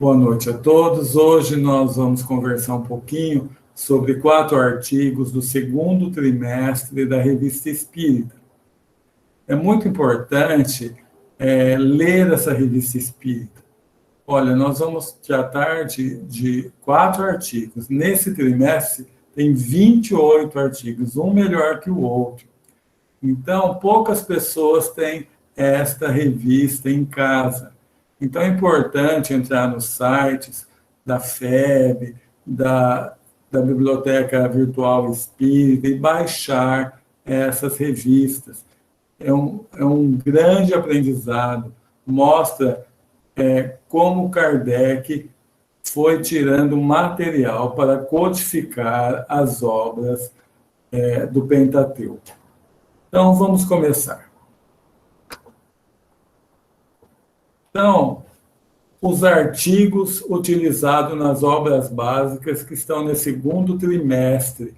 Boa noite a todos. Hoje nós vamos conversar um pouquinho sobre 4 artigos do segundo trimestre da Revista Espírita. É muito importante ler essa Revista Espírita. Olha, nós vamos tratar de 4 artigos. Nesse trimestre tem 28 artigos, um melhor que o outro. Então, poucas pessoas têm esta revista em casa. Então, é importante entrar nos sites da FEB, da Biblioteca Virtual Espírita e baixar essas revistas. É um grande aprendizado, mostra como Kardec foi tirando material para codificar as obras do Pentateuco. Então, vamos começar. Então, os artigos utilizados nas obras básicas que estão no segundo trimestre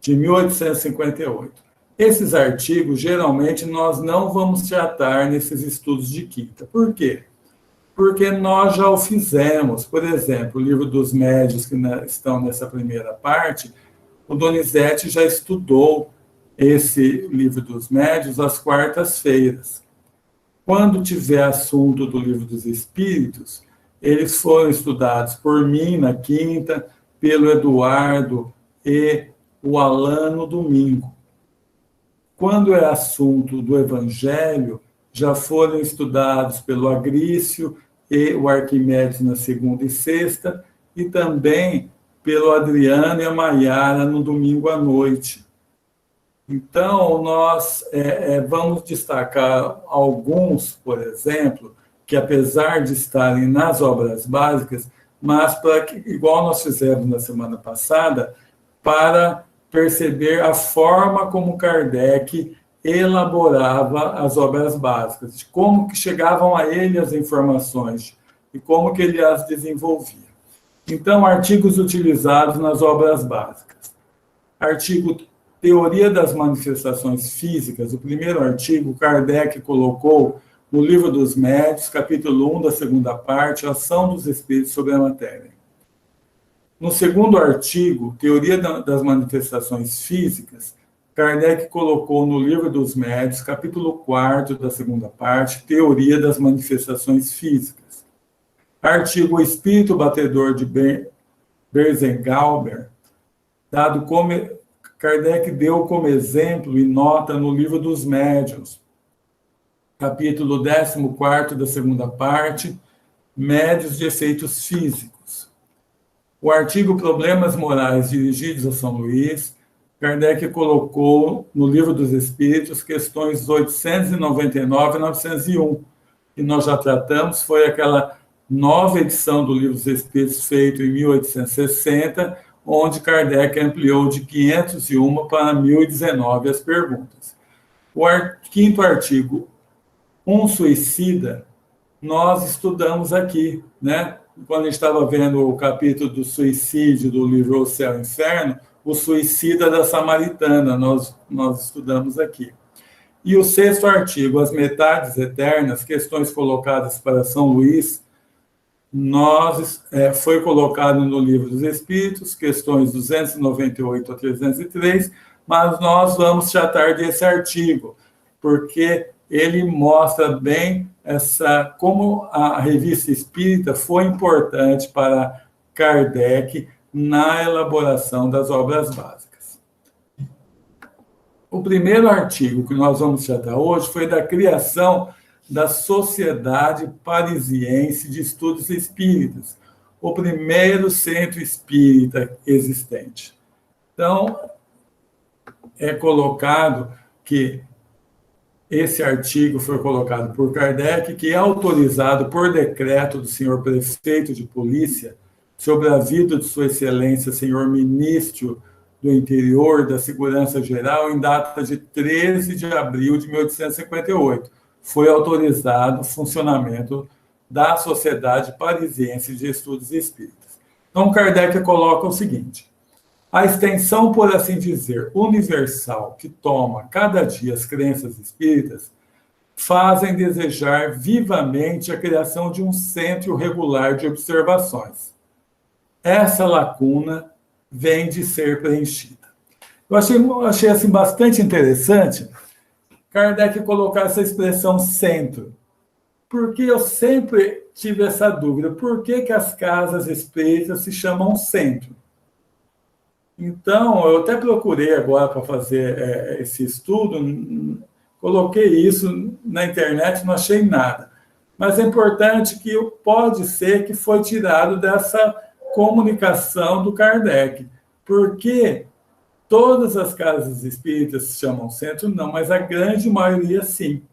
de 1858. Esses artigos, geralmente, nós não vamos tratar nesses estudos de quinta. Por quê? Porque nós já o fizemos. Por exemplo, o livro dos médiuns, que estão nessa primeira parte, o Donizete já estudou esse livro dos médiuns às quartas-feiras. Quando tiver assunto do Livro dos Espíritos, eles foram estudados por mim na quinta, pelo Eduardo e o Alan no domingo. Quando é assunto do Evangelho, já foram estudados pelo Agrício e o Arquimedes na segunda e sexta, e também pelo Adriano e a Maiara no domingo à noite. Então, nós vamos destacar alguns, por exemplo, que apesar de estarem nas obras básicas, mas igual nós fizemos na semana passada, para perceber a forma como Kardec elaborava as obras básicas, de como que chegavam a ele as informações e como que ele as desenvolvia. Então, artigos utilizados nas obras básicas. Artigo Teoria das Manifestações Físicas, o primeiro artigo, Kardec colocou no Livro dos Médiuns, capítulo 1 da segunda parte, Ação dos Espíritos sobre a Matéria. No segundo artigo, Teoria das Manifestações Físicas, Kardec colocou no Livro dos Médiuns, capítulo 4 da segunda parte, Teoria das Manifestações Físicas. Artigo Espírito Batedor de Berzengalber, Kardec deu como exemplo e nota no Livro dos Médiuns, capítulo 14 da segunda parte, Médiuns de Efeitos Físicos. O artigo Problemas Morais dirigidos a São Luís, Kardec colocou no Livro dos Espíritos questões 899 e 901, que nós já tratamos, foi aquela nova edição do Livro dos Espíritos feito em 1860, onde Kardec ampliou de 501 para 1019 as perguntas. O quinto artigo, um suicida, nós estudamos aqui, né? Quando a gente estava vendo o capítulo do suicídio do livro O Céu e o Inferno, o suicida da Samaritana, nós estudamos aqui. E o sexto artigo, as metades eternas, questões colocadas para São Luís, foi colocado no Livro dos Espíritos, questões 298 a 303, mas nós vamos tratar desse artigo, porque ele mostra bem como a Revista Espírita foi importante para Kardec na elaboração das obras básicas. O primeiro artigo que nós vamos tratar hoje foi da criação da Sociedade Parisiense de Estudos Espíritas, o primeiro centro espírita existente. Então, é colocado que esse artigo foi colocado por Kardec, que é autorizado por decreto do senhor prefeito de polícia sobre a vida de sua excelência, senhor ministro do Interior da Segurança Geral, em data de 13 de abril de 1858. Foi autorizado o funcionamento da Sociedade Parisiense de Estudos Espíritas. Então, Kardec coloca o seguinte: a extensão, por assim dizer, universal que toma cada dia as crenças espíritas fazem desejar vivamente a criação de um centro regular de observações. Essa lacuna vem de ser preenchida. Eu achei assim, bastante interessante Kardec colocar essa expressão centro, porque eu sempre tive essa dúvida, por que as casas espíritas se chamam centro? Então, eu até procurei agora para fazer esse estudo, coloquei isso na internet, não achei nada. Mas é importante que pode ser que foi tirado dessa comunicação do Kardec, porque todas as casas espíritas se chamam centro, não, mas a grande maioria sim.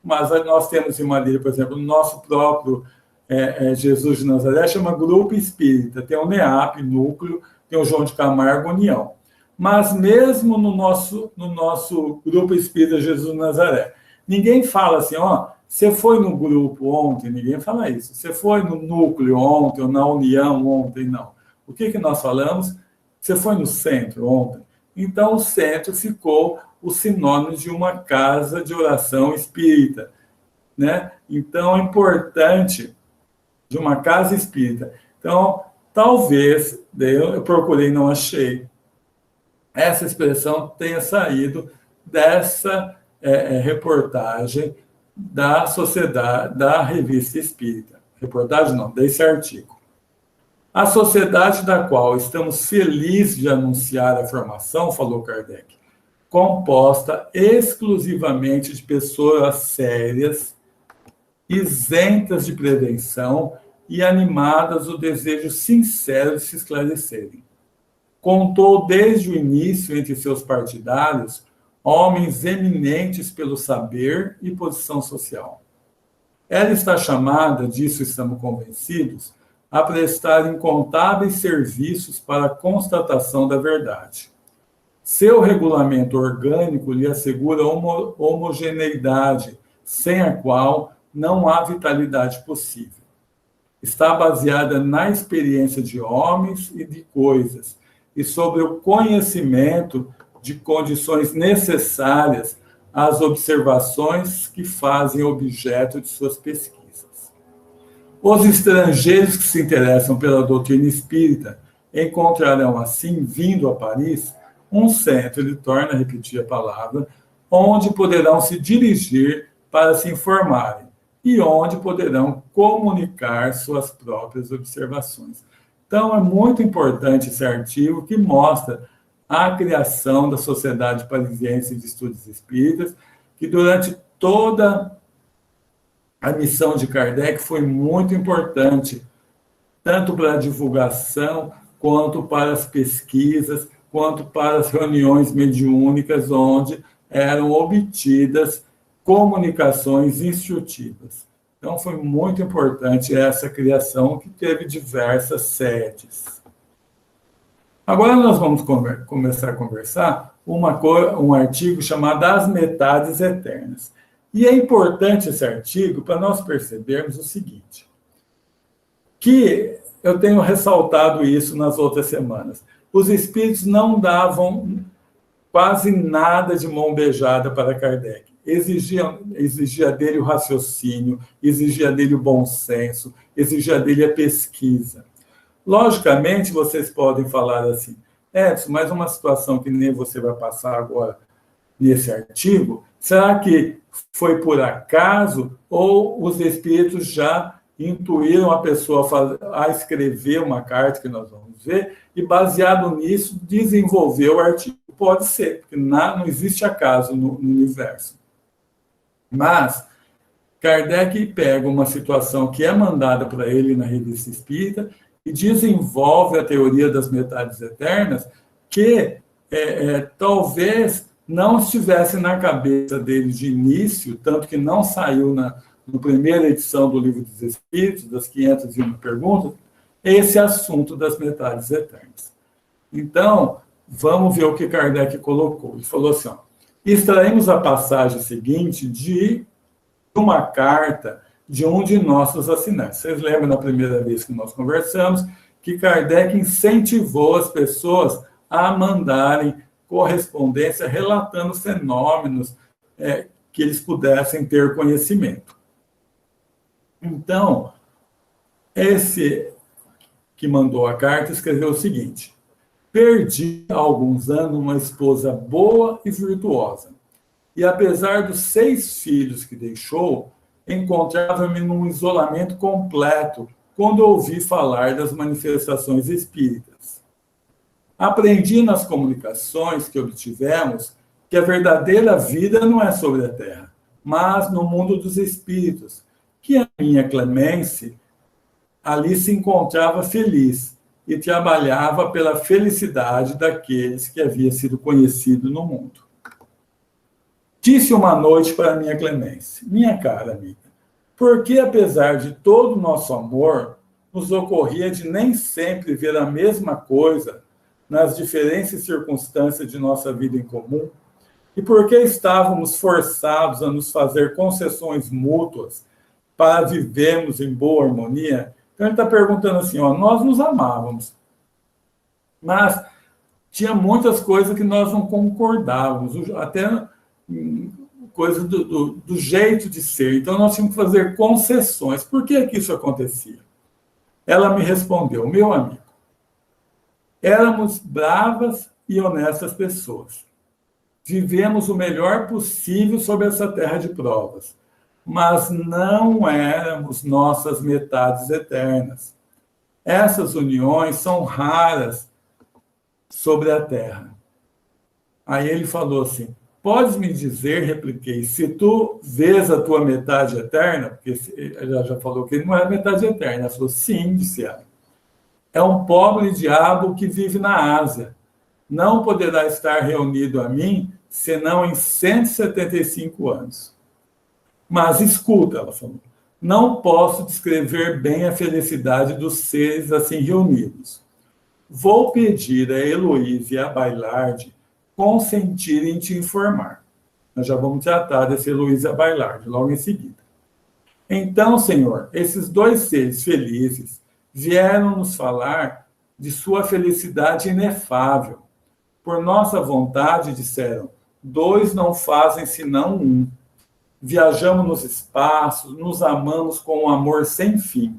Mas nós temos em Marília, por exemplo, o nosso próprio Jesus de Nazaré chama Grupo Espírita, tem o NEAP, Núcleo, tem o João de Camargo, União. Mas mesmo no nosso Grupo Espírita Jesus de Nazaré, ninguém fala assim, você foi no grupo ontem, ninguém fala isso. Você foi no núcleo ontem, ou na União ontem, não. O que nós falamos? Você foi no centro ontem. Então, o centro ficou o sinônimo de uma casa de oração espírita, né? Então, é importante de uma casa espírita. Então, talvez, eu procurei, não achei, essa expressão tenha saído dessa reportagem da Sociedade, da Revista Espírita. Reportagem não, desse artigo. A sociedade da qual estamos felizes de anunciar a formação, falou Kardec, composta exclusivamente de pessoas sérias, isentas de prevenção e animadas do desejo sincero de se esclarecerem. Contou desde o início entre seus partidários homens eminentes pelo saber e posição social. Ela está chamada, disso estamos convencidos, a prestar incontáveis serviços para a constatação da verdade. Seu regulamento orgânico lhe assegura homogeneidade, sem a qual não há vitalidade possível. Está baseada na experiência de homens e de coisas, e sobre o conhecimento de condições necessárias às observações que fazem objeto de suas pesquisas. Os estrangeiros que se interessam pela doutrina espírita encontrarão, assim, vindo a Paris, um centro, ele torna a repetir a palavra, onde poderão se dirigir para se informarem e onde poderão comunicar suas próprias observações. Então, é muito importante esse artigo que mostra a criação da Sociedade Parisiense de Estudos Espíritas, que durante toda a missão de Kardec foi muito importante, tanto para a divulgação, quanto para as pesquisas, quanto para as reuniões mediúnicas, onde eram obtidas comunicações instrutivas. Então, foi muito importante essa criação, que teve diversas sedes. Agora nós vamos começar a conversar um artigo chamado As Metades Eternas. E é importante esse artigo para nós percebermos o seguinte, que eu tenho ressaltado isso nas outras semanas. Os espíritos não davam quase nada de mão beijada para Kardec. Exigia dele o raciocínio, exigia dele o bom senso, exigia dele a pesquisa. Logicamente, vocês podem falar assim, Edson, mas uma situação que nem você vai passar agora nesse artigo, será que foi por acaso ou os espíritos já intuíram a pessoa a escrever uma carta, que nós vamos ver, e baseado nisso, desenvolver o artigo? Pode ser, porque não existe acaso no universo. Mas Kardec pega uma situação que é mandada para ele na Revista Espírita e desenvolve a teoria das metades eternas, que talvez não estivesse na cabeça dele de início, tanto que não saiu na primeira edição do Livro dos Espíritos, das 501 perguntas, esse assunto das metades eternas. Então, vamos ver o que Kardec colocou. Ele falou assim, extraímos a passagem seguinte de uma carta de um de nossos assinantes. Vocês lembram da primeira vez que nós conversamos, que Kardec incentivou as pessoas a mandarem correspondência relatando fenômenos que eles pudessem ter conhecimento. Então, esse que mandou a carta escreveu o seguinte: perdi há alguns anos uma esposa boa e virtuosa, e apesar dos 6 filhos que deixou, encontrava-me num isolamento completo quando ouvi falar das manifestações espíritas. Aprendi nas comunicações que obtivemos que a verdadeira vida não é sobre a terra, mas no mundo dos espíritos, que a minha Clemence ali se encontrava feliz e trabalhava pela felicidade daqueles que havia sido conhecido no mundo. Disse uma noite para minha Clemence: minha cara amiga, por que, apesar de todo o nosso amor, nos ocorria de nem sempre ver a mesma coisa nas diferentes circunstâncias de nossa vida em comum? E por que estávamos forçados a nos fazer concessões mútuas para vivermos em boa harmonia? Então, ele está perguntando assim, nós nos amávamos, mas tinha muitas coisas que nós não concordávamos, até coisas do jeito de ser. Então, nós tínhamos que fazer concessões. Por que isso acontecia? Ela me respondeu: meu amigo, éramos bravas e honestas pessoas. Vivemos o melhor possível sobre essa terra de provas, mas não éramos nossas metades eternas. Essas uniões são raras sobre a terra. Aí ele falou assim: podes me dizer, repliquei, se tu vês a tua metade eterna? Porque ela já falou que ele não é metade eterna. Ela falou: sim, disse ela. É um pobre diabo que vive na Ásia. Não poderá estar reunido a mim senão em 175 anos. Mas escuta, ela falou, não posso descrever bem a felicidade dos seres assim reunidos. Vou pedir a Heloísa e a Bailarde consentirem em te informar. Nós já vamos tratar desse Heloísa e a Bailarde logo em seguida. Então, Senhor, esses 2 seres felizes vieram nos falar de sua felicidade inefável. Por nossa vontade, disseram, 2 não fazem senão 1. Viajamos nos espaços, nos amamos com um amor sem fim,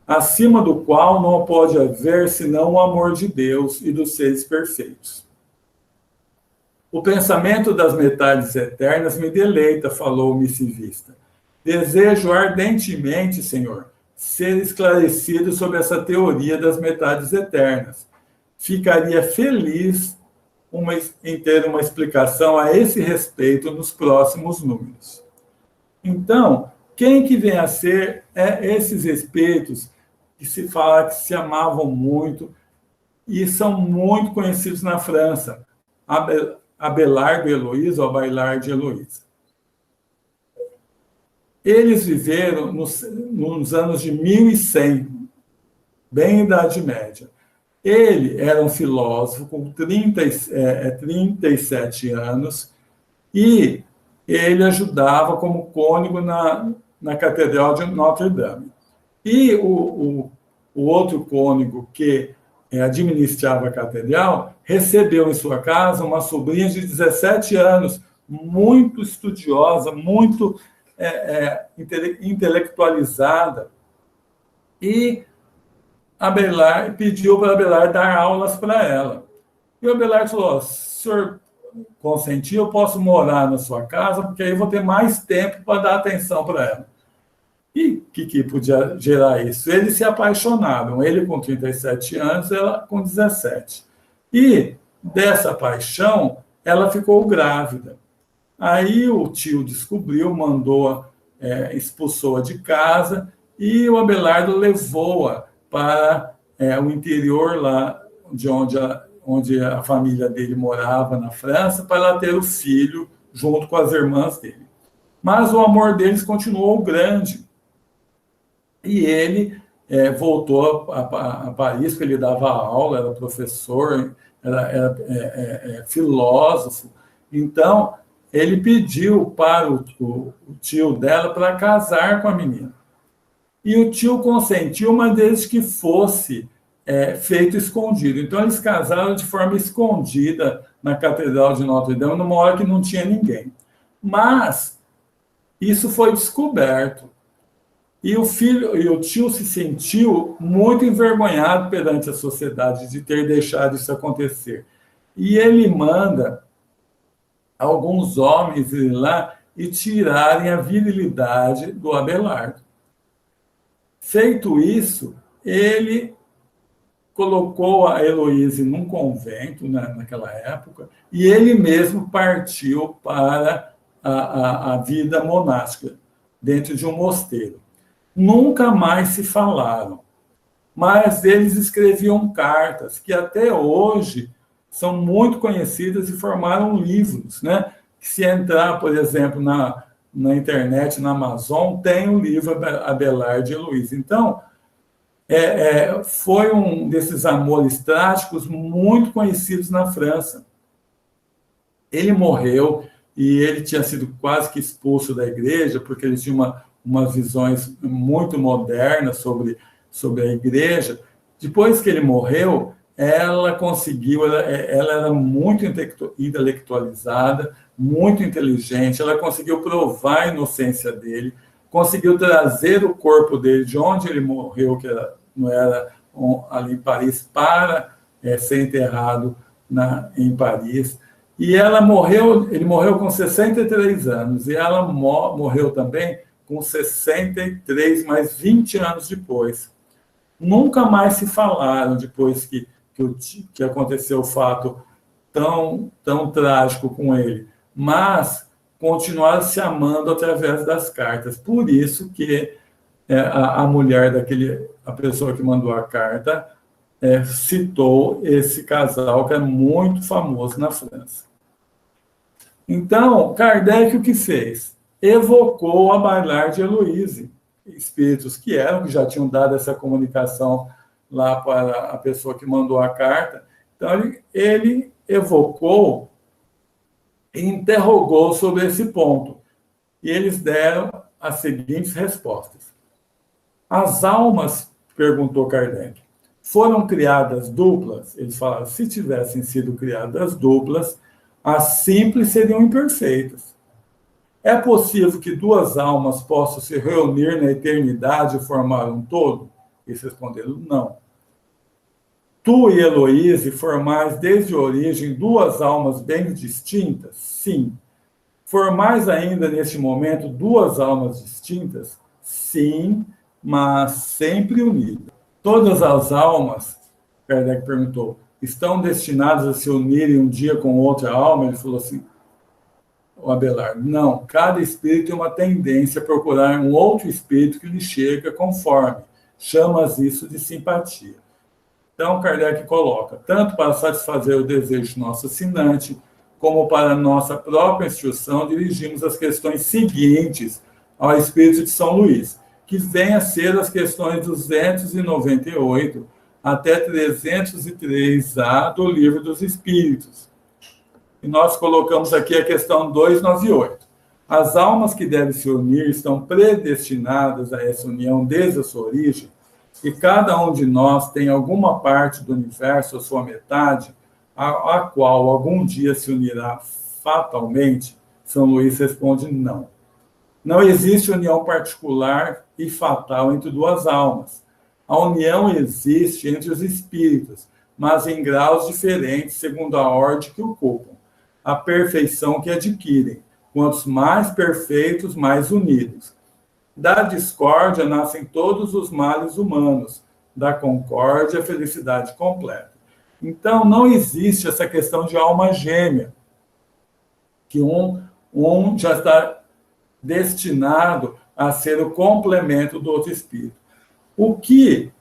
acima do qual não pode haver senão o amor de Deus e dos seres perfeitos. O pensamento das metades eternas me deleita, falou o missivista. Desejo ardentemente, Senhor, ser esclarecido sobre essa teoria das metades eternas. Ficaria feliz em ter uma explicação a esse respeito nos próximos números. Então, quem que vem a ser esses espíritos que se fala que se amavam muito e são muito conhecidos na França? Abelardo e Heloísa, ou Bailarde e Heloísa. Eles viveram nos anos de 1100, bem Idade Média. Ele era um filósofo com 37 anos e ele ajudava como cônego na Catedral de Notre-Dame. E o outro cônego que administrava a catedral recebeu em sua casa uma sobrinha de 17 anos, muito estudiosa, muito intelectualizada, e Abelard pediu para Abelard dar aulas para ela. E o Abelard falou: se o senhor consentir, eu posso morar na sua casa, porque aí eu vou ter mais tempo para dar atenção para ela. E o que podia gerar isso? Eles se apaixonaram, ele com 37 anos, ela com 17. E dessa paixão, ela ficou grávida. Aí o tio descobriu, expulsou-a de casa, e o Abelardo levou-a para o interior lá de onde a família dele morava, na França, para ela ter o filho junto com as irmãs dele. Mas o amor deles continuou grande. E ele voltou a Paris, porque ele dava aula, era professor, era filósofo. Então, ele pediu para o tio dela para casar com a menina. E o tio consentiu, mas desde que fosse feito escondido. Então, eles casaram de forma escondida na Catedral de Notre-Dame, numa hora que não tinha ninguém. Mas isso foi descoberto. E o tio se sentiu muito envergonhado perante a sociedade de ter deixado isso acontecer. E ele manda alguns homens ir lá e tirarem a virilidade do Abelardo. Feito isso, ele colocou a Heloísa num convento, naquela época, e ele mesmo partiu para a vida monástica, dentro de um mosteiro. Nunca mais se falaram, mas eles escreviam cartas que até hoje são muito conhecidas e formaram livros, né? Se entrar, por exemplo, na internet, na Amazon, tem o livro Abelardo e Heloísa. Então, foi um desses amores trágicos muito conhecidos na França. Ele morreu e ele tinha sido quase que expulso da igreja, porque ele tinha umas visões muito modernas sobre a igreja. Depois que ele morreu, ela conseguiu, ela era muito intelectualizada, muito inteligente, ela conseguiu provar a inocência dele, conseguiu trazer o corpo dele de onde ele morreu, que não era ali em Paris, para ser enterrado em Paris. E ele morreu com 63 anos, e ela morreu também com 63, mais 20 anos depois. Nunca mais se falaram depois que aconteceu o fato tão trágico com ele, mas continuaram se amando através das cartas. Por isso que a mulher a pessoa que mandou a carta, citou esse casal que é muito famoso na França. Então, Kardec o que fez? Evocou Abelardo e Heloísa, espíritos que já tinham dado essa comunicação lá para a pessoa que mandou a carta. Então, ele evocou e interrogou sobre esse ponto. E eles deram as seguintes respostas. As almas, perguntou Kardec, foram criadas duplas? Eles falaram, se tivessem sido criadas duplas, as simples seriam imperfeitas. É possível que duas almas possam se reunir na eternidade e formar um todo? Eles responderam, não. Tu e Heloísa formais desde a origem duas almas bem distintas? Sim. Formais ainda neste momento duas almas distintas? Sim, mas sempre unidas. Todas as almas, Kardec perguntou, estão destinadas a se unirem um dia com outra alma? Ele falou assim, o Abelardo, não, cada espírito tem uma tendência a procurar um outro espírito que lhe chega conforme. Chamas isso de simpatia. Então, Kardec coloca, tanto para satisfazer o desejo do nosso assinante, como para nossa própria instrução, dirigimos as questões seguintes ao Espírito de São Luís, que vêm a ser as questões 298 até 303A do Livro dos Espíritos. E nós colocamos aqui a questão 298. As almas que devem se unir estão predestinadas a essa união desde a sua origem, e cada um de nós tem alguma parte do universo, a sua metade, a qual algum dia se unirá fatalmente? São Luís responde, não. Não existe união particular e fatal entre duas almas. A união existe entre os espíritos, mas em graus diferentes, segundo a ordem que ocupam, a perfeição que adquirem. Quantos mais perfeitos, mais unidos. Da discórdia nascem todos os males humanos, da concórdia a felicidade completa. Então, não existe essa questão de alma gêmea, que um já está destinado a ser o complemento do outro espírito. O que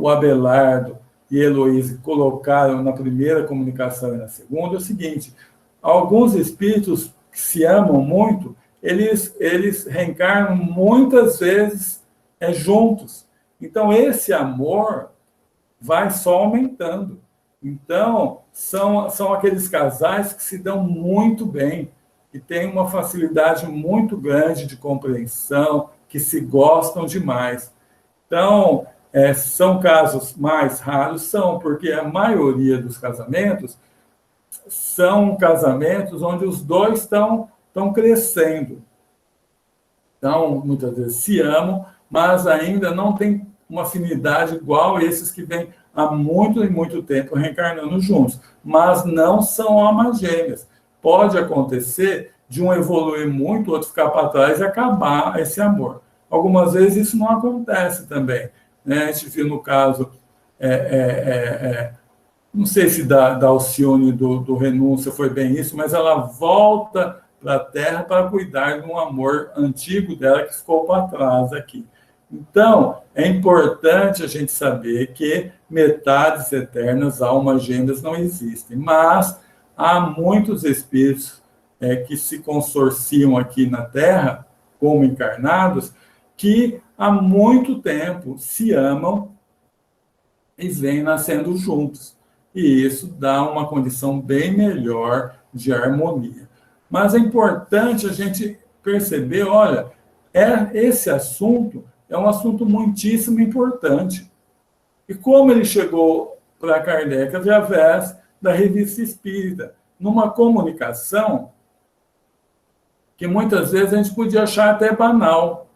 o Abelardo e Heloísa colocaram na primeira comunicação e na segunda é o seguinte, alguns espíritos que se amam muito, eles reencarnam muitas vezes juntos. Então, esse amor vai só aumentando. Então, são aqueles casais que se dão muito bem, que têm uma facilidade muito grande de compreensão, que se gostam demais. Então, são casos mais raros, porque a maioria dos casamentos são casamentos onde os dois estão estão crescendo. Então, muitas vezes se amam, mas ainda não tem uma afinidade igual a esses que vêm há muito e muito tempo reencarnando juntos. Mas não são almas gêmeas. Pode acontecer de um evoluir muito, o outro ficar para trás e acabar esse amor. Algumas vezes isso não acontece também. Né? A gente viu no caso, não sei se da Alcione do Renúncia foi bem isso, mas ela volta para a Terra para cuidar de um amor antigo dela que ficou para trás aqui. Então, é importante a gente saber que metades eternas, almas gêmeas, não existem, mas há muitos espíritos que se consorciam aqui na Terra, como encarnados, que há muito tempo se amam e vêm nascendo juntos. E isso dá uma condição bem melhor de harmonia. Mas é importante a gente perceber, olha, esse assunto é um assunto muitíssimo importante. E como ele chegou para Kardec através da Revista Espírita, numa comunicação que muitas vezes a gente podia achar até banal,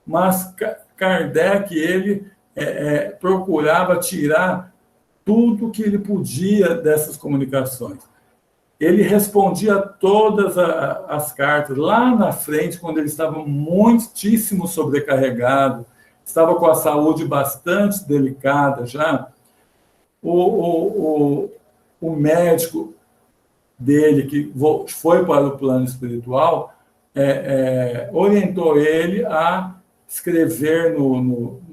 mas Kardec, ele procurava tirar tudo que ele podia dessas comunicações. Ele respondia todas as cartas lá na frente, quando ele estava muitíssimo sobrecarregado, estava com a saúde bastante delicada já. O médico dele, que foi para o plano espiritual, orientou ele a escrever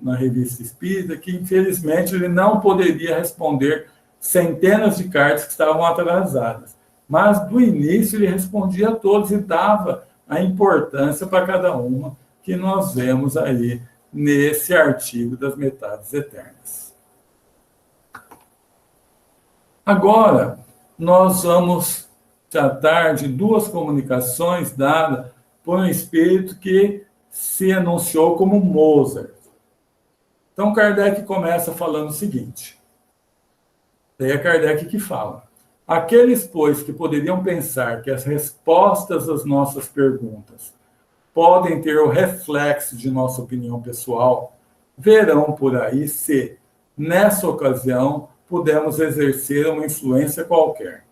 na Revista Espírita que, infelizmente, ele não poderia responder centenas de cartas que estavam atrasadas. Mas, do início, ele respondia a todos e dava a importância para cada uma que nós vemos aí nesse artigo das metades eternas. Agora, nós vamos tratar de duas comunicações dadas por um espírito que se anunciou como Mozart. Então, Kardec começa falando o seguinte. É Kardec que fala. Aqueles, pois, que poderiam pensar que as respostas às nossas perguntas podem ter o reflexo de nossa opinião pessoal, verão por aí se, nessa ocasião, pudemos exercer uma influência qualquer.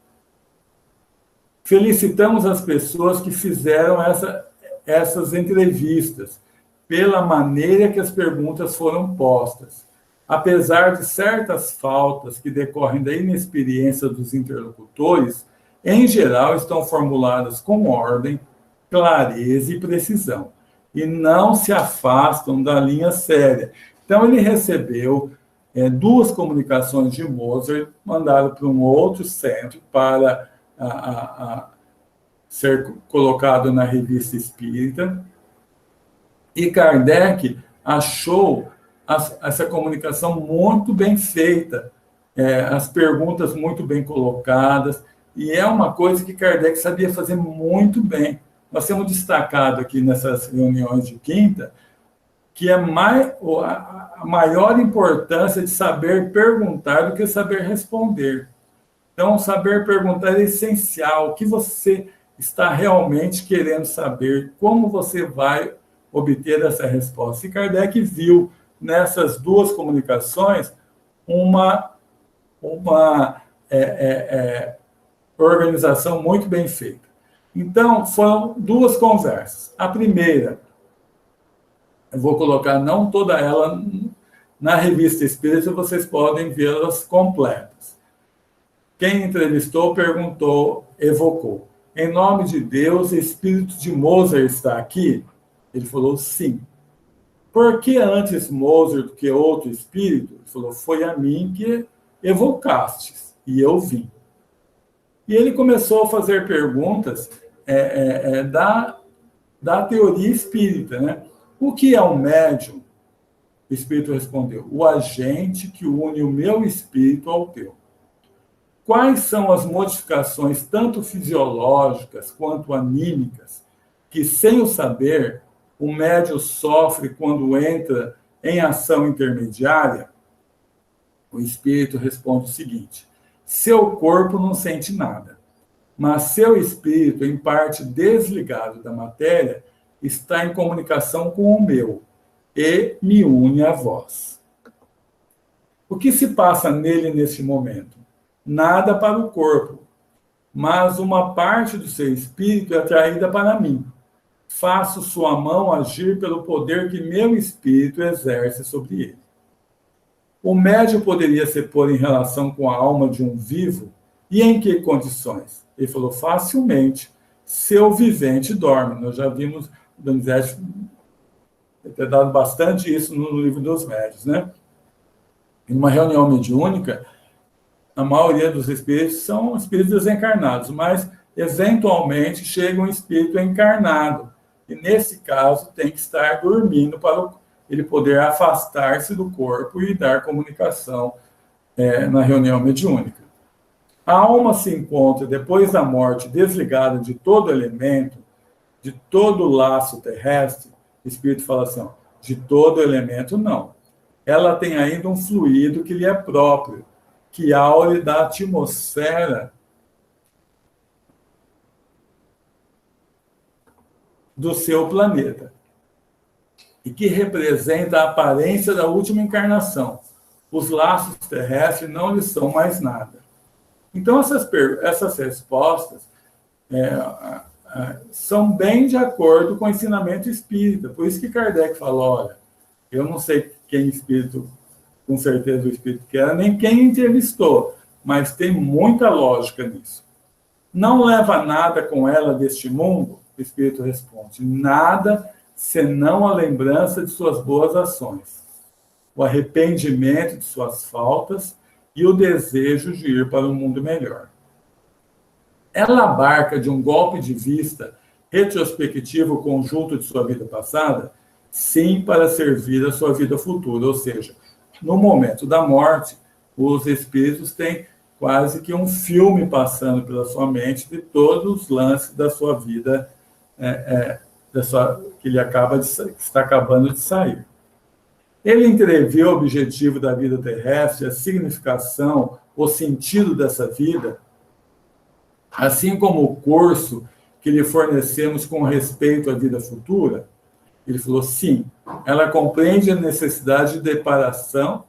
Felicitamos as pessoas que fizeram essas entrevistas, pela maneira que as perguntas foram postas. Apesar de certas faltas que decorrem da inexperiência dos interlocutores, em geral estão formuladas com ordem, clareza e precisão, e não se afastam da linha séria. Então, ele recebeu duas comunicações de Mozart, mandado para um outro centro para ser colocado na Revista Espírita, e Kardec achou essa comunicação muito bem feita, as perguntas muito bem colocadas, e é uma coisa que Kardec sabia fazer muito bem. Nós temos destacado aqui nessas reuniões de quinta que a maior importância de saber perguntar do que saber responder. Então, saber perguntar é essencial. O que você está realmente querendo saber? Como você vai obter essa resposta? E Kardec viu nessas duas comunicações uma organização muito bem feita. Então, foram duas conversas. A primeira, eu vou colocar não toda ela na Revista Espírita, vocês podem vê-las completas. Quem entrevistou perguntou, evocou: em nome de Deus, o espírito de Mozart está aqui? Ele falou, sim. Por que antes Mozart do que outro espírito? Ele falou, foi a mim que evocastes, e eu vim. E ele começou a fazer perguntas da teoria espírita, né? O que é um médium? O espírito respondeu, o agente que une o meu espírito ao teu. Quais são as modificações, tanto fisiológicas quanto anímicas, que, sem o saber, o médium sofre quando entra em ação intermediária? O espírito responde o seguinte, seu corpo não sente nada. mas seu espírito, em parte desligado da matéria, está em comunicação com o meu e me une a vós. O que se passa nele neste momento? Nada para o corpo, mas uma parte do seu espírito é atraída para mim. Faço sua mão agir pelo poder que meu espírito exerce sobre ele. O médium poderia se pôr em relação com a alma de um vivo? E em que condições? Ele falou, facilmente. Seu vivente dorme. Nós já vimos, Donizete ter dado bastante isso no livro dos médiuns, né? Em uma reunião mediúnica, a maioria dos espíritos são espíritos desencarnados, mas, eventualmente, chega um espírito encarnado. E, nesse caso, tem que estar dormindo para ele poder afastar-se do corpo e dar comunicação na reunião mediúnica. A alma se encontra, depois da morte, desligada de todo elemento, de todo laço terrestre. O espírito fala assim, ó, de todo elemento, não. Ela tem ainda um fluido que lhe é próprio, que aure da atmosfera do seu planeta, e que representa a aparência da última encarnação. Os laços terrestres não lhe são mais nada. Então, essas respostas são bem de acordo com o ensinamento espírita. Por isso que Kardec falou, olha, eu não sei quem espírito, com certeza o espírito que era, nem quem entrevistou, mas tem muita lógica nisso. Não leva nada com ela deste mundo? O espírito responde, nada senão a lembrança de suas boas ações, o arrependimento de suas faltas e o desejo de ir para um mundo melhor. Ela abarca de um golpe de vista retrospectivo o conjunto de sua vida passada? Sim, para servir a sua vida futura, ou seja, no momento da morte, os espíritos têm quase que um filme passando pela sua mente de todos os lances da sua vida que ele que está acabando de sair. Ele entreviu o objetivo da vida terrestre, a significação, o sentido dessa vida, assim como o curso que lhe fornecemos com respeito à vida futura. Ele falou, sim, ela compreende a necessidade de depuração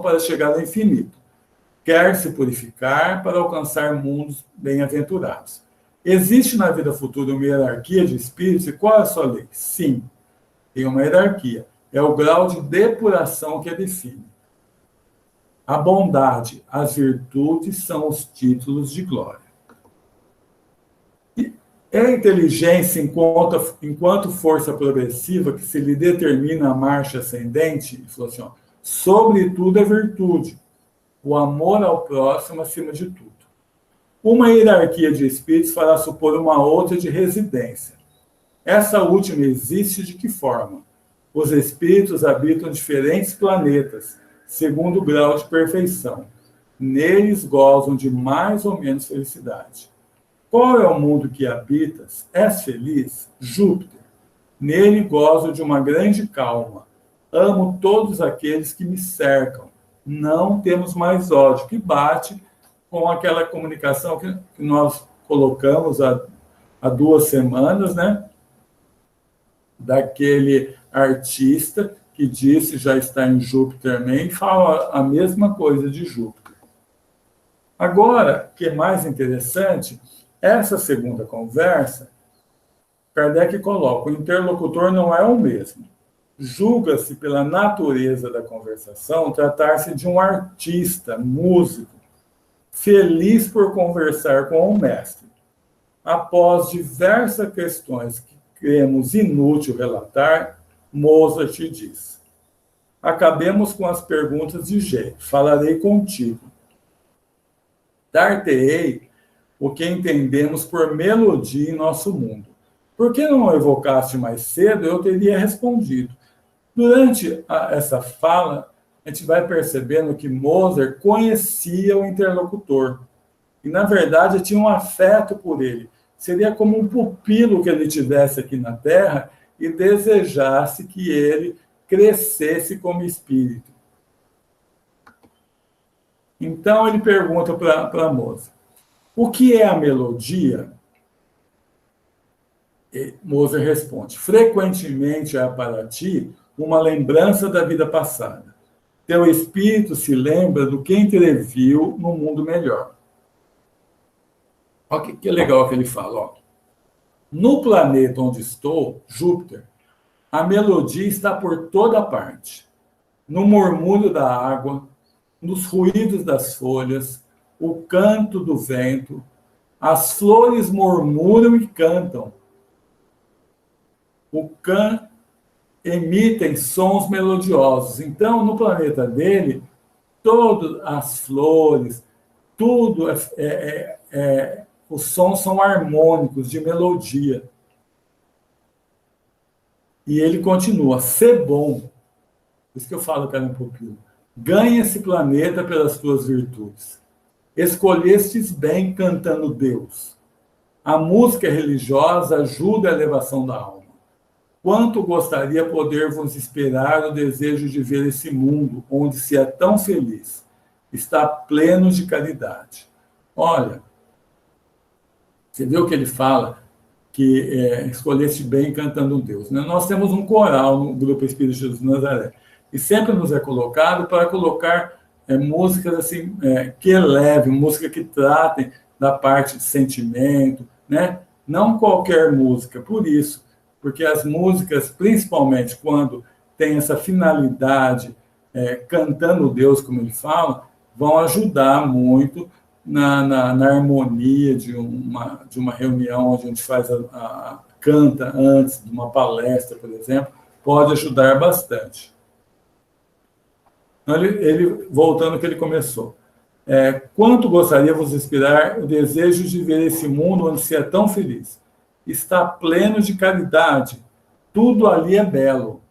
para chegar ao infinito. Quer se purificar para alcançar mundos bem-aventurados. Existe na vida futura uma hierarquia de espíritos? E qual é a sua lei? Sim, tem uma hierarquia. É o grau de depuração que a define. A bondade, as virtudes são os títulos de glória. E a inteligência, enquanto força progressiva que se lhe determina a marcha ascendente, ele falou assim, ó, sobretudo é virtude, o amor ao próximo acima de tudo. Uma hierarquia de espíritos fará supor uma outra de residência. Essa última existe de que forma? Os espíritos habitam diferentes planetas, segundo o grau de perfeição. Neles gozam de mais ou menos felicidade. Qual é o mundo que habitas? És feliz? Júpiter. Nele gozo de uma grande calma. Amo todos aqueles que me cercam. Não temos mais ódio, que bate com aquela comunicação que nós colocamos há 2 semanas, né? Daquele artista que disse já está em Júpiter também, fala a mesma coisa de Júpiter. Agora, o que é mais interessante, essa segunda conversa, Kardec coloca, o interlocutor não é o mesmo. Julga-se pela natureza da conversação tratar-se de um artista, músico, feliz por conversar com o mestre. Após diversas questões que cremos inútil relatar, Mozart diz, acabemos com as perguntas de G. Falarei contigo. Dar-te-ei o que entendemos por melodia em nosso mundo. Por que não evocaste mais cedo? Eu teria respondido. Durante essa fala, a gente vai percebendo que Mozart conhecia o interlocutor. E, na verdade, tinha um afeto por ele. Seria como um pupilo que ele tivesse aqui na Terra e desejasse que ele crescesse como espírito. Então, ele pergunta para Mozart, O que é a melodia? Mozart responde: frequentemente há para ti uma lembrança da vida passada. Teu espírito se lembra do que entreviu no mundo melhor. Olha que legal que ele fala. Ó. No planeta onde estou, Júpiter, a melodia está por toda parte. No murmúrio da água, nos ruídos das folhas, o canto do vento, as flores murmuram e cantam. O can emitem sons melodiosos. Então, no planeta dele, todas as flores, tudo, os sons são harmônicos, de melodia. E ele continua, ser bom. Por isso que eu falo, cara, um pouquinho. Ganha esse planeta pelas tuas virtudes. Escolhestes bem cantando Deus. A música religiosa ajuda a elevação da alma. Quanto gostaria poder vos inspirar o desejo de ver esse mundo onde se é tão feliz, está pleno de caridade. Olha, você vê o que ele fala, que escolheste bem cantando Deus. Né? Nós temos um coral no Grupo Espírito Jesus de Nazaré, e sempre nos é colocado para colocar músicas assim, que elevem, músicas que tratem da parte de sentimento, né? Não qualquer música, por isso, porque as músicas, principalmente quando tem essa finalidade, cantando Deus, como ele fala, vão ajudar muito na harmonia de uma reunião onde a gente faz canta antes de uma palestra, por exemplo, pode ajudar bastante. Então, ele voltando ao que ele começou. Quanto gostaria vos inspirar o desejo de ver esse mundo onde se é tão feliz. Está pleno de caridade, tudo ali é belo.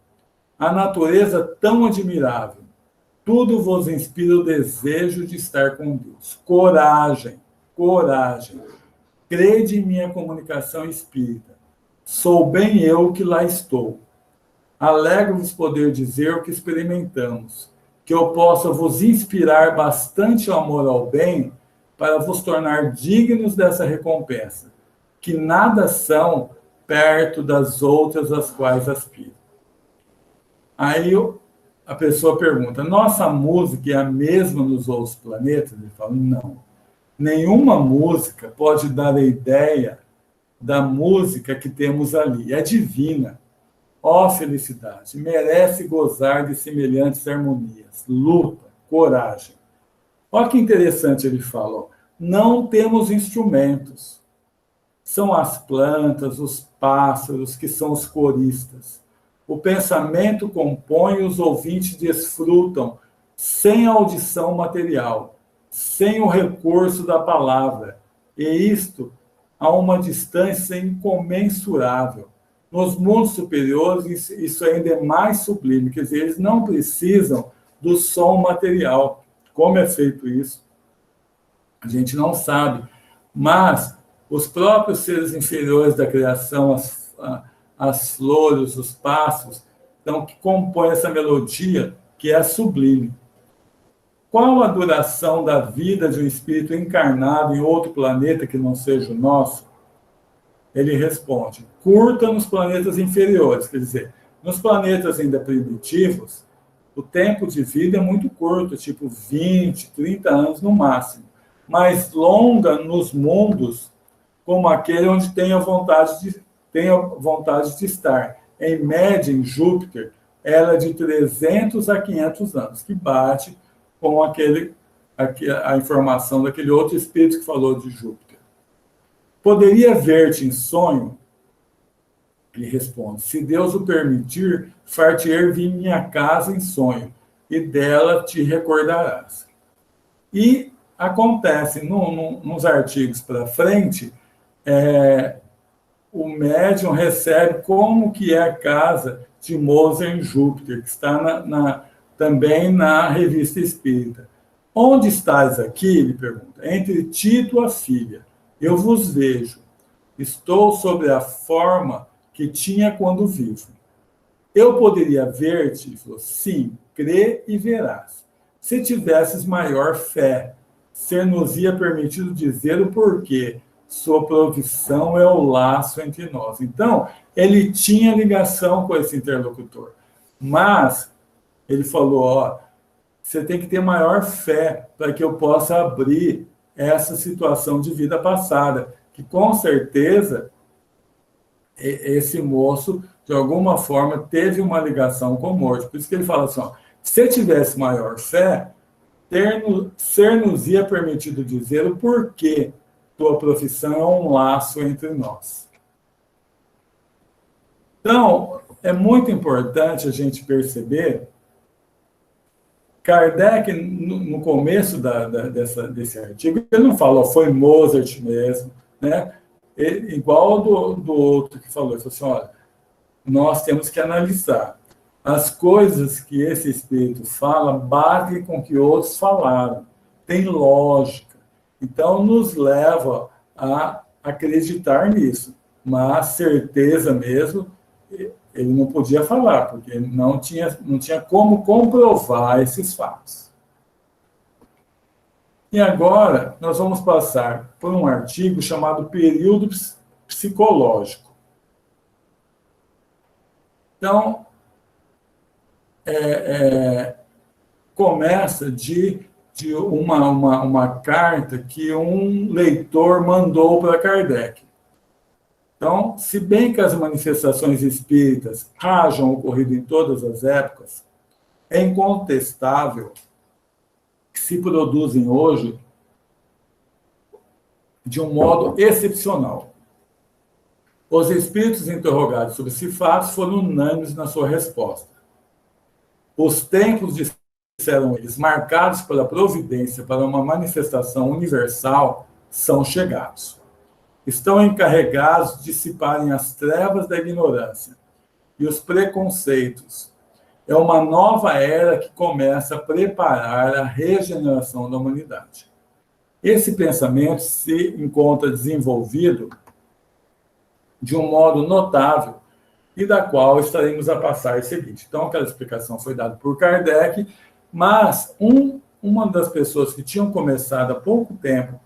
A natureza tão admirável, tudo vos inspira o desejo de estar com Deus. Coragem, coragem. Crede em minha comunicação espírita. Sou bem eu que lá estou. Alegro-vos poder dizer o que experimentamos, que eu possa vos inspirar bastante amor ao bem para vos tornar dignos dessa recompensa, que nada são perto das outras às quais aspiro. Aí a pessoa pergunta, nossa música é a mesma nos outros planetas? Ele fala, não. Nenhuma música pode dar a ideia da música que temos ali. É divina. Ó felicidade, merece gozar de semelhantes harmonias. Luta, coragem. Olha que interessante ele fala. Ó. Não temos instrumentos. São as plantas, os pássaros, que são os coristas. O pensamento compõe, os ouvintes desfrutam, sem audição material, sem o recurso da palavra. E isto a uma distância incomensurável. Nos mundos superiores, isso ainda é mais sublime, quer dizer, eles não precisam do som material. Como é feito isso? A gente não sabe. Mas os próprios seres inferiores da criação, as flores, os pássaros, então, que compõem essa melodia que é sublime. Qual a duração da vida de um espírito encarnado em outro planeta que não seja o nosso? Ele responde, curta nos planetas inferiores, quer dizer, nos planetas ainda primitivos, o tempo de vida é muito curto, tipo 20, 30 anos no máximo, mas longa nos mundos como aquele onde tenha vontade de estar. Em média, em Júpiter, ela é de 300 a 500 anos, que bate com a informação daquele outro espírito que falou de Júpiter. Poderia ver-te em sonho? Ele responde, se Deus o permitir, far-te-er vir minha casa em sonho, e dela te recordarás. E acontece, nos artigos para frente, o médium recebe como que é a casa de Mozart em Júpiter, que está também na Revista Espírita. Onde estás aqui? Ele pergunta. Entre ti e tua filha. Eu vos vejo. Estou sobre a forma que tinha quando vivo. Eu poderia ver-te? Ele falou, sim, crê e verás. Se tivesses maior fé, ser-nos-ia permitido dizer o porquê. Sua provisão é o laço entre nós. Então, ele tinha ligação com esse interlocutor. Mas, ele falou, ó, você tem que ter maior fé para que eu possa abrir essa situação de vida passada, que com certeza esse moço, de alguma forma, teve uma ligação com a morte. Por isso que ele fala assim, ó, se tivesse maior fé, ser-nos-ia permitido dizer o porquê tua profissão é um laço entre nós. Então, é muito importante a gente perceber, Kardec, no começo desse artigo, ele não falou, foi Mozart mesmo, né? Igual do outro que falou, ele falou assim, olha, nós temos que analisar. As coisas que esse espírito fala batem com o que outros falaram. Tem lógica. Então, nos leva a acreditar nisso. Mas certeza mesmo, ele não podia falar, porque não tinha como comprovar esses fatos. E agora, nós vamos passar por um artigo chamado Período Psicológico. Então, começa de uma carta que um leitor mandou para Kardec. Então, se bem que as manifestações espíritas hajam ocorrido em todas as épocas, é incontestável que se produzem hoje de um modo excepcional. Os espíritos interrogados sobre esses fatos foram unânimes na sua resposta. Os tempos, disseram eles, marcados pela providência para uma manifestação universal, são chegados. Estão encarregados de dissiparem as trevas da ignorância e os preconceitos. É uma nova era que começa a preparar a regeneração da humanidade. Esse pensamento se encontra desenvolvido de um modo notável e da qual estaremos a passar o seguinte. Então, aquela explicação foi dada por Kardec, mas uma das pessoas que tinham começado há pouco tempo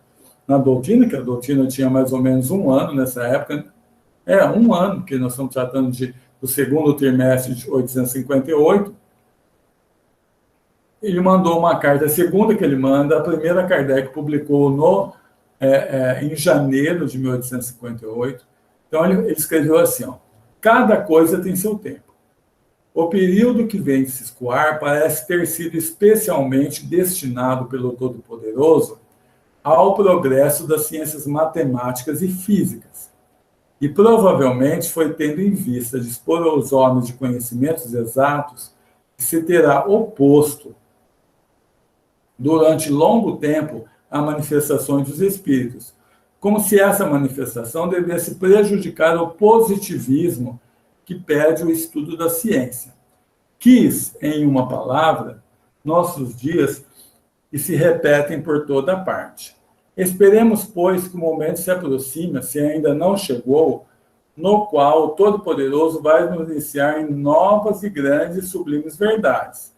na doutrina, que a doutrina tinha mais ou menos 1 ano nessa época, 1 ano, porque nós estamos tratando do segundo trimestre de 1858, ele mandou uma carta, a segunda que ele manda, a primeira Kardec publicou em janeiro de 1858. Então, ele escreveu assim, ó, cada coisa tem seu tempo. O período que vem de se escoar parece ter sido especialmente destinado pelo Todo-Poderoso ao progresso das ciências matemáticas e físicas, e provavelmente foi tendo em vista dispor aos homens de conhecimentos exatos que se terá oposto durante longo tempo a manifestações dos espíritos, como se essa manifestação devesse prejudicar o positivismo que pede o estudo da ciência. Quis, em uma palavra, nossos dias e se repetem por toda parte. Esperemos, pois, que o momento se aproxima, se ainda não chegou, no qual o Todo-Poderoso vai nos iniciar em novas e grandes e sublimes verdades.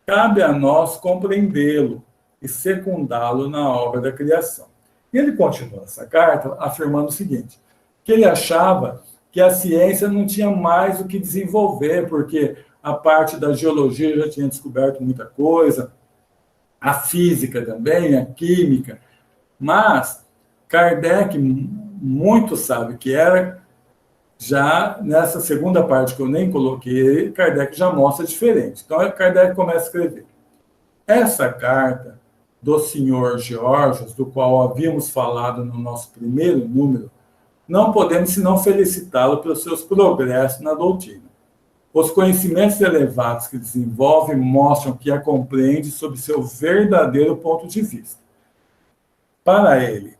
Cabe a nós compreendê-lo e secundá-lo na obra da criação. E ele continua essa carta afirmando o seguinte, que ele achava que a ciência não tinha mais o que desenvolver, porque a parte da geologia já tinha descoberto muita coisa, a física também, a química, mas Kardec muito sabe que era, já nessa segunda parte que eu nem coloquei, Kardec já mostra diferente. Então, Kardec começa a escrever. Essa carta do senhor Geórgios, do qual havíamos falado no nosso primeiro número, não podemos senão felicitá-lo pelos seus progressos na doutrina. Os conhecimentos elevados que desenvolve mostram que a compreende sob seu verdadeiro ponto de vista. Para ele,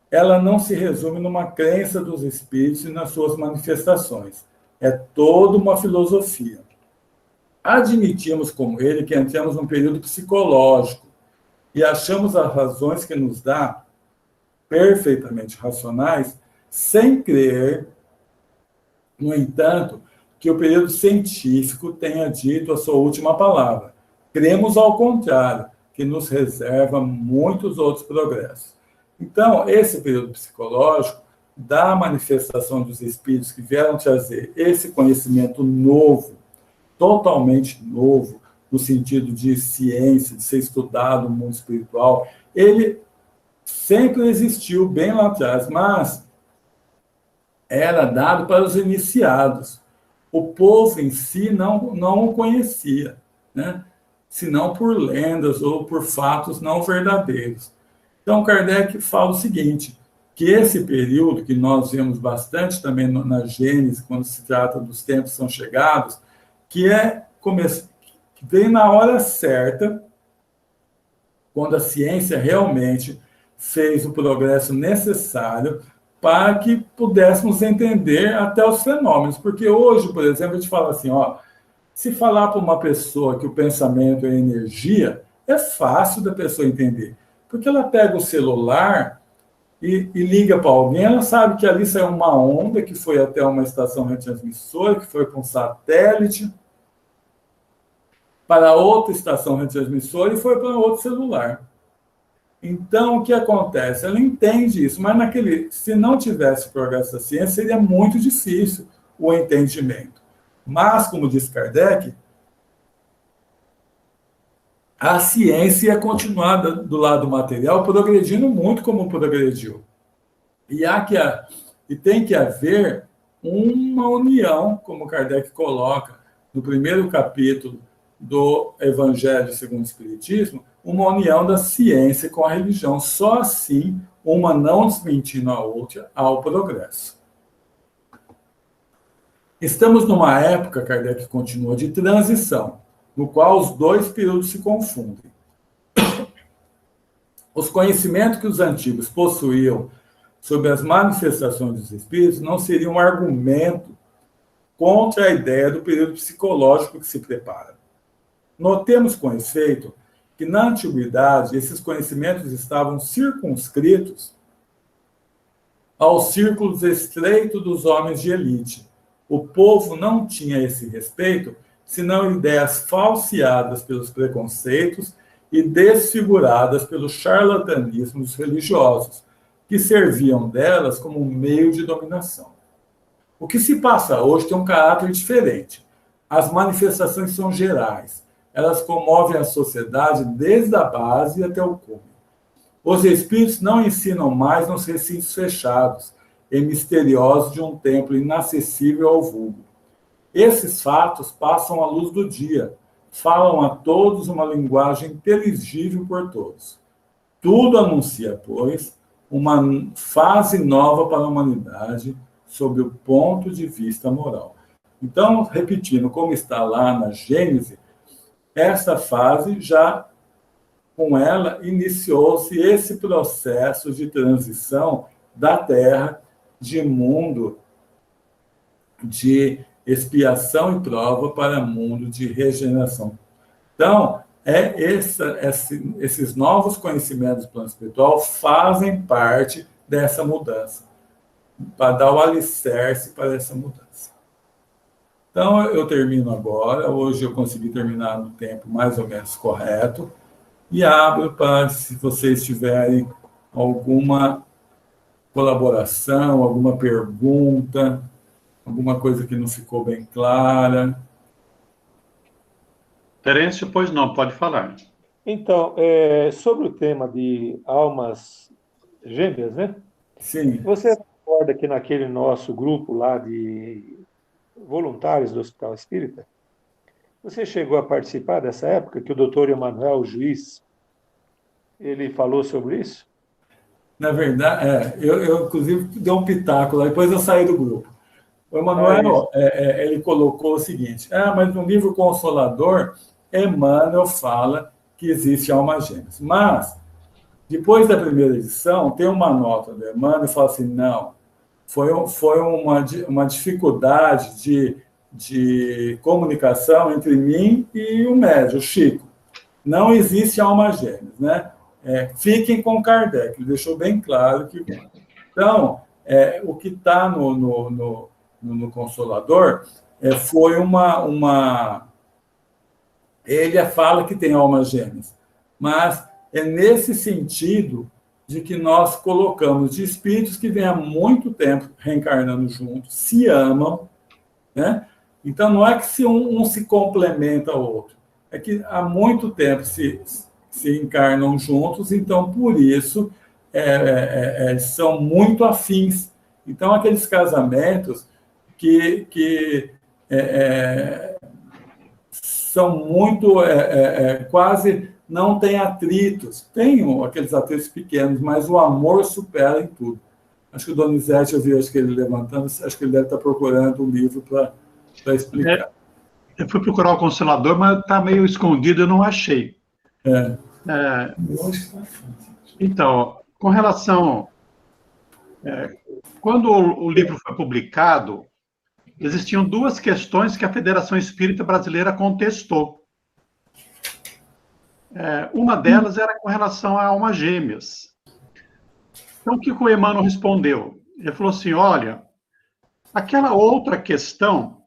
ela não se resume numa crença dos espíritos e nas suas manifestações. É toda uma filosofia. Admitimos, como ele, que entramos num período psicológico e achamos as razões que nos dá perfeitamente racionais, sem crer, no entanto, que o período científico tenha dito a sua última palavra. Cremos, ao contrário, que nos reserva muitos outros progressos. Então, esse período psicológico da manifestação dos espíritos que vieram trazer esse conhecimento novo, totalmente novo, no sentido de ciência, de ser estudado no mundo espiritual, ele sempre existiu bem lá atrás, mas era dado para os iniciados. O povo em si não o conhecia, né? Senão por lendas ou por fatos não verdadeiros. Então, Kardec fala o seguinte, que esse período, que nós vemos bastante também na Gênesis, quando se trata dos tempos são chegados, que vem na hora certa, quando a ciência realmente fez o progresso necessário para que pudéssemos entender até os fenômenos. Porque hoje, por exemplo, a gente fala assim, se falar para uma pessoa que o pensamento é energia, é fácil da pessoa entender. Porque ela pega o celular e liga para alguém, ela sabe que ali saiu uma onda que foi até uma estação retransmissora, que foi para um satélite, para outra estação retransmissora e foi para outro celular. Então, o que acontece? Ela entende isso, mas se não tivesse progresso da ciência, seria muito difícil o entendimento. Mas, como diz Kardec, a ciência ia continuar do lado material progredindo muito como progrediu. E tem que haver uma união, como Kardec coloca no primeiro capítulo do Evangelho segundo o Espiritismo, uma união da ciência com a religião. Só assim, uma não desmentindo a outra, ao progresso. Estamos numa época, Kardec continua, de transição, no qual os dois períodos se confundem. Os conhecimentos que os antigos possuíam sobre as manifestações dos espíritos não seriam um argumento contra a ideia do período psicológico que se prepara. Notemos com efeito que, na antiguidade, esses conhecimentos estavam circunscritos aos círculos estreitos dos homens de elite. O povo não tinha esse respeito, senão ideias falseadas pelos preconceitos e desfiguradas pelo charlatanismo dos religiosos, que serviam delas como um meio de dominação. O que se passa hoje tem um caráter diferente. As manifestações são gerais. Elas comovem a sociedade desde a base até o cume. Os espíritos não ensinam mais nos recintos fechados e misteriosos de um templo inacessível ao vulgo. Esses fatos passam à luz do dia, falam a todos uma linguagem inteligível por todos. Tudo anuncia, pois, uma fase nova para a humanidade sob o ponto de vista moral. Então, repetindo, como está lá na Gênesis, essa fase já, com ela, iniciou-se esse processo de transição da Terra de mundo de expiação e prova para mundo de regeneração. Então, esses novos conhecimentos do plano espiritual fazem parte dessa mudança, para dar o alicerce para essa mudança. Então, eu termino agora. Hoje eu consegui terminar no tempo mais ou menos correto. E abro para, se vocês tiverem alguma colaboração, alguma pergunta, alguma coisa que não ficou bem clara. Terêncio, pois não, pode falar. Então, sobre o tema de almas gêmeas, né? Sim. Você recorda que naquele nosso grupo lá de voluntários do Hospital Espírita, você chegou a participar dessa época que o doutor Emanuel, o juiz, ele falou sobre isso? Na verdade, eu inclusive dei um pitaco lá, depois eu saí do grupo. O Emanuel, ele colocou o seguinte, mas no livro Consolador, Emmanuel fala que existe almas gêmeas. Mas, depois da primeira edição, tem uma nota do Emmanuel que fala assim, não, foi uma dificuldade de comunicação entre mim e o médium, o Chico. Não existe almas gêmeas, né? Fiquem com Kardec, ele deixou bem claro que... Então, o que está no Consolador foi uma... Ele fala que tem almas gêmeas, mas é nesse sentido de que nós colocamos de espíritos que vêm há muito tempo reencarnando juntos, se amam, né? Então, não é que se um se complementa ao outro, é que há muito tempo se encarnam juntos, então, por isso, são muito afins. Então, aqueles casamentos que são muito, quase não têm atritos. Tem aqueles atritos pequenos, mas o amor supera em tudo. Acho que o Donizete, eu vi acho que ele levantando, acho que ele deve estar procurando um livro para explicar. Eu fui procurar o Consolador, mas está meio escondido, eu não achei. Então, com relação... quando o livro foi publicado, existiam duas questões que a Federação Espírita Brasileira contestou. Uma delas era com relação a almas gêmeas. Então, o que o Emmanuel respondeu? Ele falou assim, olha, aquela outra questão,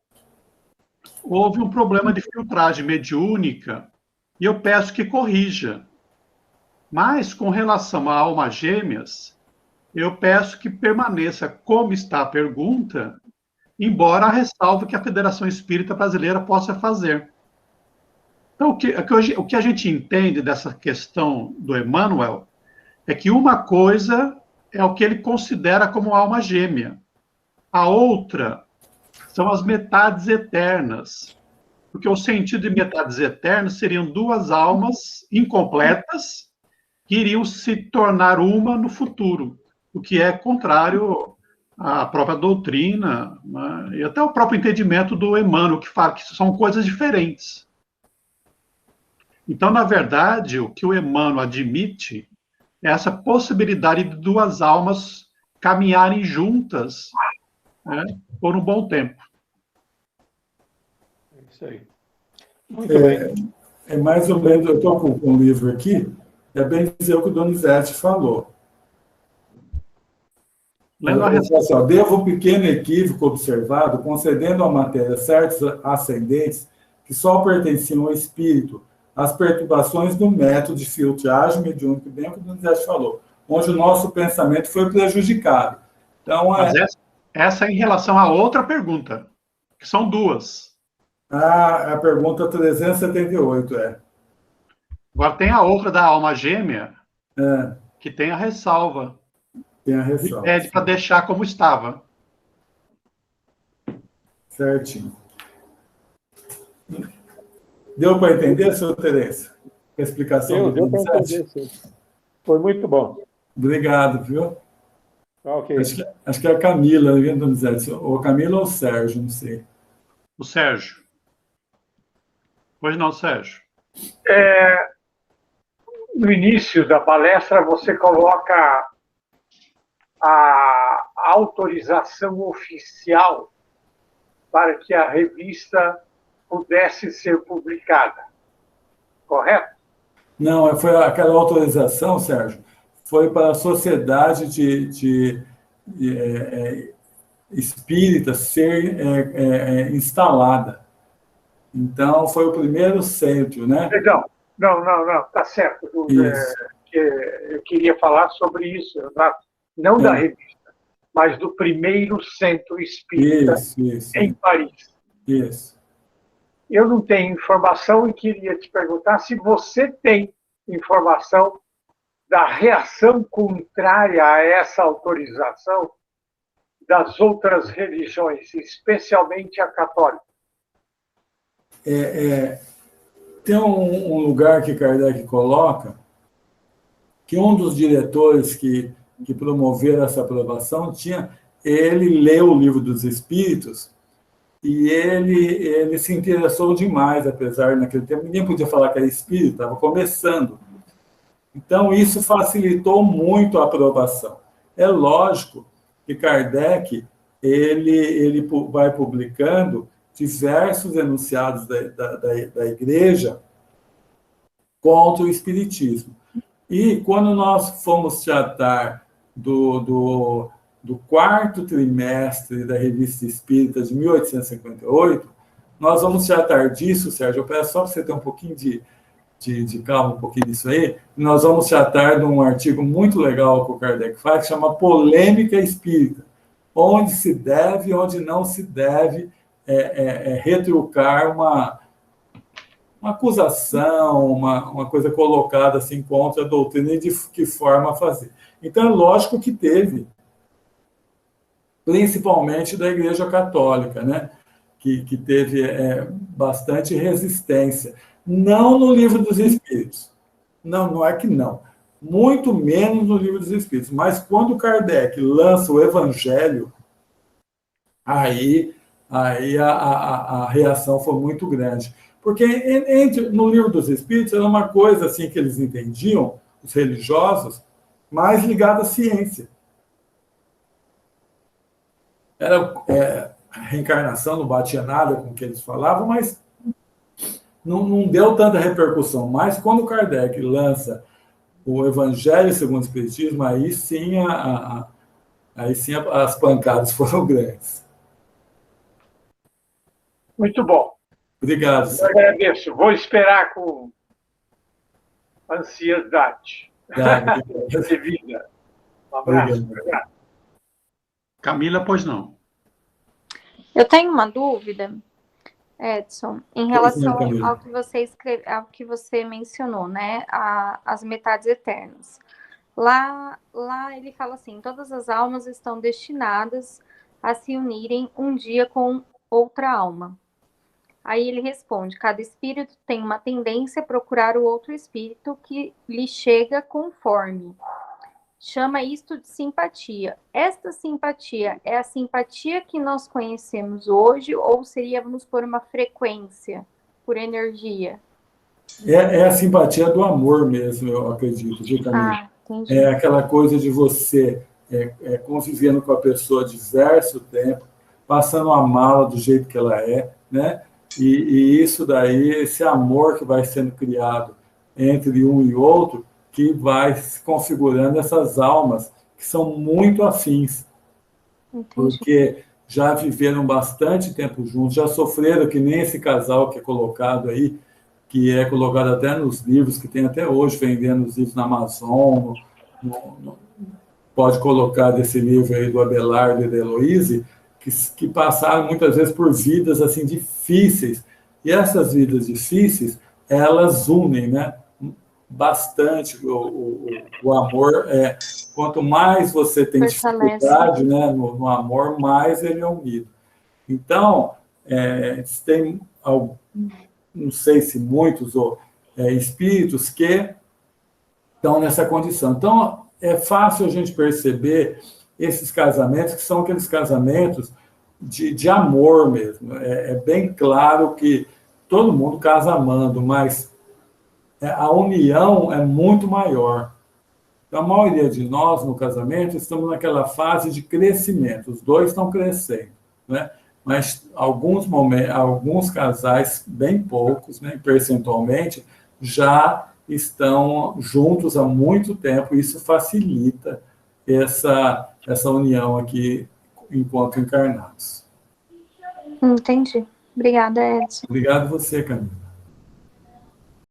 houve um problema de filtragem mediúnica e eu peço que corrija. Mas, com relação a almas gêmeas, eu peço que permaneça como está a pergunta, embora a ressalva que a Federação Espírita Brasileira possa fazer. Então, o que a gente entende dessa questão do Emmanuel é que uma coisa é o que ele considera como alma gêmea. A outra são as metades eternas. Porque o sentido de metades eternas seriam duas almas incompletas que iriam se tornar uma no futuro, o que é contrário à própria doutrina, né? E até o próprio entendimento do Emmanuel, que fala que são coisas diferentes. Então, na verdade, o que o Emmanuel admite é essa possibilidade de duas almas caminharem juntas, né, por um bom tempo. É isso aí. Muito bem. É mais ou menos, eu estou com um livro aqui, é bem dizer o que o Donizete falou. Devo um pequeno equívoco observado, concedendo à matéria certos ascendentes que só pertenciam ao espírito, as perturbações do método de filtragem mediúnica, bem o que o Donizete falou, onde o nosso pensamento foi prejudicado. Então, Mas essa é em relação à outra pergunta, que são duas. A pergunta 378, Agora tem a outra da alma gêmea, que tem a ressalva. Tem a ressalva. Pede para deixar como estava. Certinho. Deu para entender, senhor Terence? A explicação Deu para entender, sim. Foi muito bom. Obrigado, viu? Ok. Acho que é a Camila, viu, Donizete? Ou a Camila ou o Sérgio, não sei. O Sérgio. Pois não, Sérgio. No início da palestra, você coloca a autorização oficial para que a revista pudesse ser publicada. Correto? Não, foi aquela autorização, Sérgio, foi para a sociedade de espírita ser instalada. Então, foi o primeiro centro, né? Legal. Não, está certo. Eu queria falar sobre isso, não da revista, mas do primeiro centro espírita em Paris. Isso. Eu não tenho informação e queria te perguntar se você tem informação da reação contrária a essa autorização das outras religiões, especialmente a católica. Tem um lugar que Kardec coloca que um dos diretores que promoveram essa aprovação ele leu o Livro dos Espíritos e ele se interessou demais, apesar naquele tempo ninguém podia falar que era espírito, estava começando. Então, isso facilitou muito a aprovação. É lógico que Kardec ele vai publicando diversos enunciados da Igreja contra o Espiritismo. E quando nós fomos tratar do quarto trimestre da Revista Espírita de 1858, nós vamos tratar disso, Sérgio, eu peço só para você ter um pouquinho de de calma um pouquinho disso aí, nós vamos tratar de um artigo muito legal que o Kardec faz, que chama Polêmica Espírita, onde se deve e onde não se deve retrucar uma acusação, uma coisa colocada assim contra a doutrina e de que forma fazer. Então, é lógico que teve, principalmente da Igreja Católica, né? Que teve bastante resistência. Não no Livro dos Espíritos. Não é que não. Muito menos no Livro dos Espíritos. Mas quando Kardec lança o Evangelho, aí a reação foi muito grande. Porque no Livro dos Espíritos era uma coisa assim que eles entendiam, os religiosos, mais ligada à ciência. Era a reencarnação, não batia nada com o que eles falavam, mas não deu tanta repercussão. Mas quando Kardec lança o Evangelho segundo o Espiritismo, aí sim as pancadas foram grandes. Muito bom. Obrigado. Eu agradeço. Vou esperar com ansiedade. Devida. Um abraço. Obrigado. Camila, pois não. Eu tenho uma dúvida, Edson, em relação ao que você mencionou, né? As metades eternas. Lá ele fala assim: todas as almas estão destinadas a se unirem um dia com outra alma. Aí ele responde: cada espírito tem uma tendência a procurar o outro espírito que lhe chega conforme. Chama isto de simpatia. Esta simpatia é a simpatia que nós conhecemos hoje ou seríamos por uma frequência, por energia? É a simpatia do amor mesmo, eu acredito, viu, Camila? Entendi. É aquela coisa de você convivendo com a pessoa diverso tempo, passando a mala do jeito que ela é, né? E isso daí, esse amor que vai sendo criado entre um e outro, que vai se configurando essas almas que são muito afins. Entendi. Porque já viveram bastante tempo juntos, já sofreram, que nem esse casal que é colocado aí, que é colocado até nos livros, que tem até hoje vendendo os livros na Amazon, pode colocar desse livro aí do Abelardo e da Heloíse, que passaram muitas vezes por vidas assim difíceis. E essas vidas difíceis, elas unem, né? Bastante o amor. Quanto mais você tem dificuldade, né, no amor, mais ele é unido. Então, tem, não sei se muitos espíritos que estão nessa condição. Então, é fácil a gente perceber esses casamentos, que são aqueles casamentos de amor mesmo. É bem claro que todo mundo casa amando, mas a união é muito maior. Então, a maioria de nós, no casamento, estamos naquela fase de crescimento. Os dois estão crescendo, né? Mas alguns casais, bem poucos, né, percentualmente, já estão juntos há muito tempo. Isso facilita essa união aqui enquanto encarnados. Entendi. Obrigada, Edson. Obrigado você, Camila.